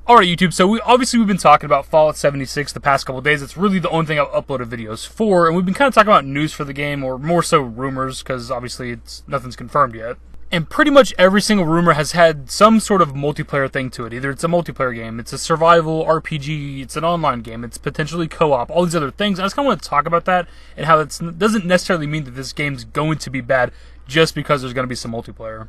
Alright YouTube, so we've been talking about Fallout 76 the past couple days. It's really the only thing I've uploaded videos for, and we've been kind of talking about news for the game, or more so rumors, because obviously nothing's confirmed yet. And pretty much every single rumor has had some sort of multiplayer thing to it. Either it's a multiplayer game, it's a survival RPG, it's an online game, it's potentially co-op, all these other things. I just kind of want to talk about that, and how it doesn't necessarily mean that this game's going to be bad just because there's going to be some multiplayer.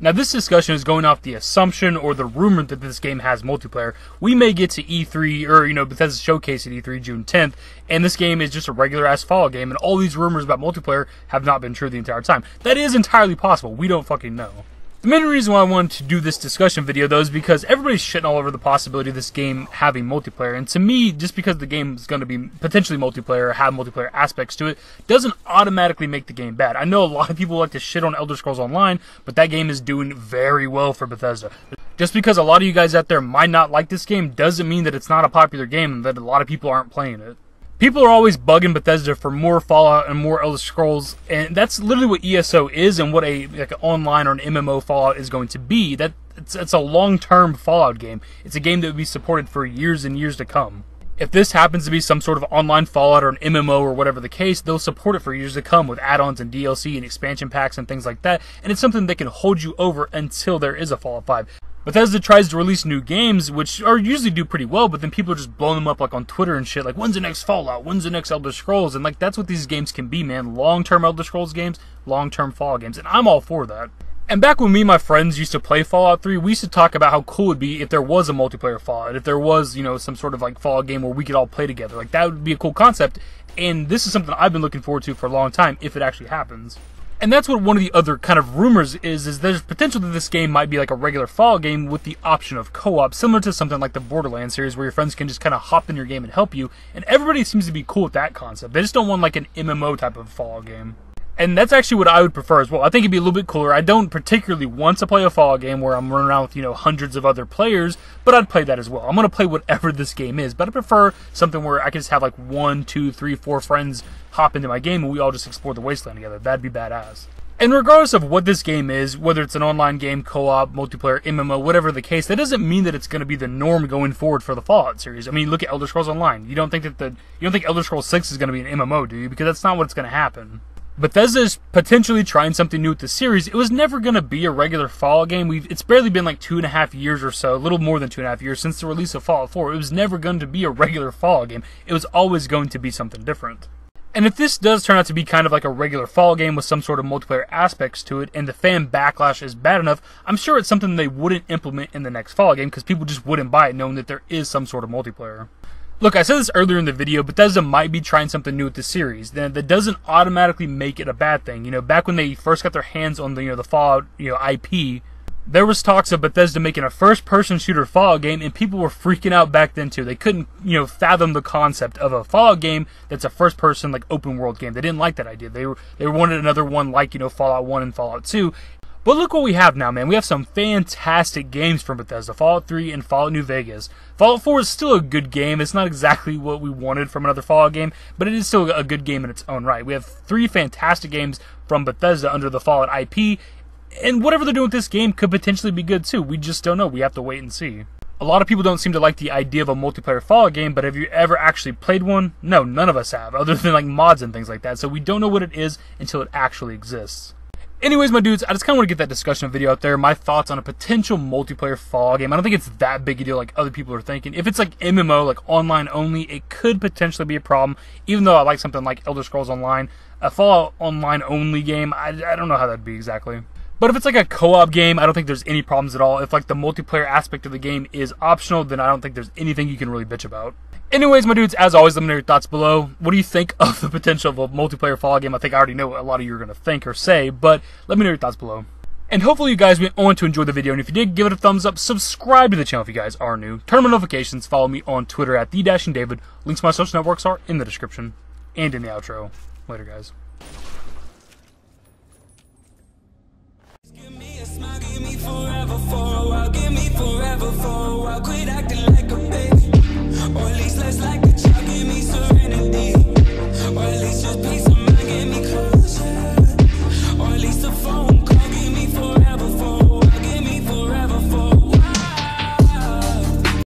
Now this discussion is going off the assumption or the rumor that this game has multiplayer. We may get to E3 or Bethesda Showcase at E3 June 10th, and this game is just a regular ass Fallout game, and all these rumors about multiplayer have not been true the entire time. That is entirely possible. We don't fucking know. The main reason why I wanted to do this discussion video, though, is because everybody's shitting all over the possibility of this game having multiplayer. And to me, just because the game is going to be potentially multiplayer or have multiplayer aspects to it, doesn't automatically make the game bad. I know a lot of people like to shit on Elder Scrolls Online, but that game is doing very well for Bethesda. Just because a lot of you guys out there might not like this game, doesn't mean that it's not a popular game and that a lot of people aren't playing it. People are always bugging Bethesda for more Fallout and more Elder Scrolls, and that's literally what ESO is and what an online or an MMO Fallout is going to be. It's a long-term Fallout game. It's a game that will be supported for years and years to come. If this happens to be some sort of online Fallout or an MMO or whatever the case, they'll support it for years to come with add-ons and DLC and expansion packs and things like that, and it's something that can hold you over until there is a Fallout 5. Bethesda tries to release new games, which are usually do pretty well, but then people are just blowing them up like on Twitter and shit, like, when's the next Fallout? When's the next Elder Scrolls? And like, that's what these games can be, man. Long-term Elder Scrolls games, long-term Fallout games, and I'm all for that. And back when me and my friends used to play Fallout 3, we used to talk about how cool it would be if there was a multiplayer Fallout, if there was, some sort of like Fallout game where we could all play together. Like, that would be a cool concept, and this is something I've been looking forward to for a long time, if it actually happens. And that's what one of the other kind of rumors is there's potential that this game might be like a regular Fallout game with the option of co-op, similar to something like the Borderlands series where your friends can just kind of hop in your game and help you, and everybody seems to be cool with that concept. They just don't want like an MMO type of Fallout game. And that's actually what I would prefer as well. I think it'd be a little bit cooler. I don't particularly want to play a Fallout game where I'm running around with, hundreds of other players, but I'd play that as well. I'm going to play whatever this game is, but I prefer something where I can just have like 1, 2, 3, 4 friends hop into my game and we all just explore the wasteland together. That'd be badass. And regardless of what this game is, whether it's an online game, co-op, multiplayer, MMO, whatever the case, that doesn't mean that it's going to be the norm going forward for the Fallout series. I mean, look at Elder Scrolls Online. You don't think Elder Scrolls 6 is going to be an MMO, do you? Because that's not what's going to happen. Bethesda is potentially trying something new with the series. It was never going to be a regular Fallout game. It's barely been like 2.5 years or so, a little more than 2.5 years since the release of Fallout 4. It was never going to be a regular Fallout game. It was always going to be something different. And if this does turn out to be kind of like a regular Fallout game with some sort of multiplayer aspects to it, and the fan backlash is bad enough, I'm sure it's something they wouldn't implement in the next Fallout game because people just wouldn't buy it knowing that there is some sort of multiplayer. Look, I said this earlier in the video, Bethesda might be trying something new with the series. That doesn't automatically make it a bad thing. Back when they first got their hands on the Fallout IP, there was talks of Bethesda making a first-person shooter Fallout game, and people were freaking out back then too. They couldn't, fathom the concept of a Fallout game that's a first-person, like, open-world game. They didn't like that idea. They wanted another one like, Fallout 1 and Fallout 2. But look what we have now, man. We have some fantastic games from Bethesda. Fallout 3 and Fallout New Vegas. Fallout 4 is still a good game. It's not exactly what we wanted from another Fallout game, but it is still a good game in its own right. We have 3 fantastic games from Bethesda under the Fallout IP, and whatever they're doing with this game could potentially be good too. We just don't know. We have to wait and see. A lot of people don't seem to like the idea of a multiplayer Fallout game, but have you ever actually played one? No, none of us have, other than like mods and things like that. So we don't know what it is until it actually exists. Anyways, my dudes, I just kind of want to get that discussion video out there. My thoughts on a potential multiplayer Fallout game. I don't think it's that big a deal like other people are thinking. If it's like MMO, like online only, it could potentially be a problem. Even though I like something like Elder Scrolls Online, a Fallout Online only game, I don't know how that'd be exactly. But if it's like a co-op game, I don't think there's any problems at all. If like the multiplayer aspect of the game is optional, then I don't think there's anything you can really bitch about. Anyways, my dudes, as always, let me know your thoughts below. What do you think of the potential of a multiplayer Fallout game? I think I already know what a lot of you are going to think or say, but let me know your thoughts below. And hopefully you guys went on to enjoy the video, and if you did, give it a thumbs up, subscribe to the channel if you guys are new, turn on notifications, follow me on Twitter at @the-david. Links to my social networks are in the description and in the outro. Later, guys. Give me forever for a while, give me forever for a while. Quit acting like a baby, or at least less like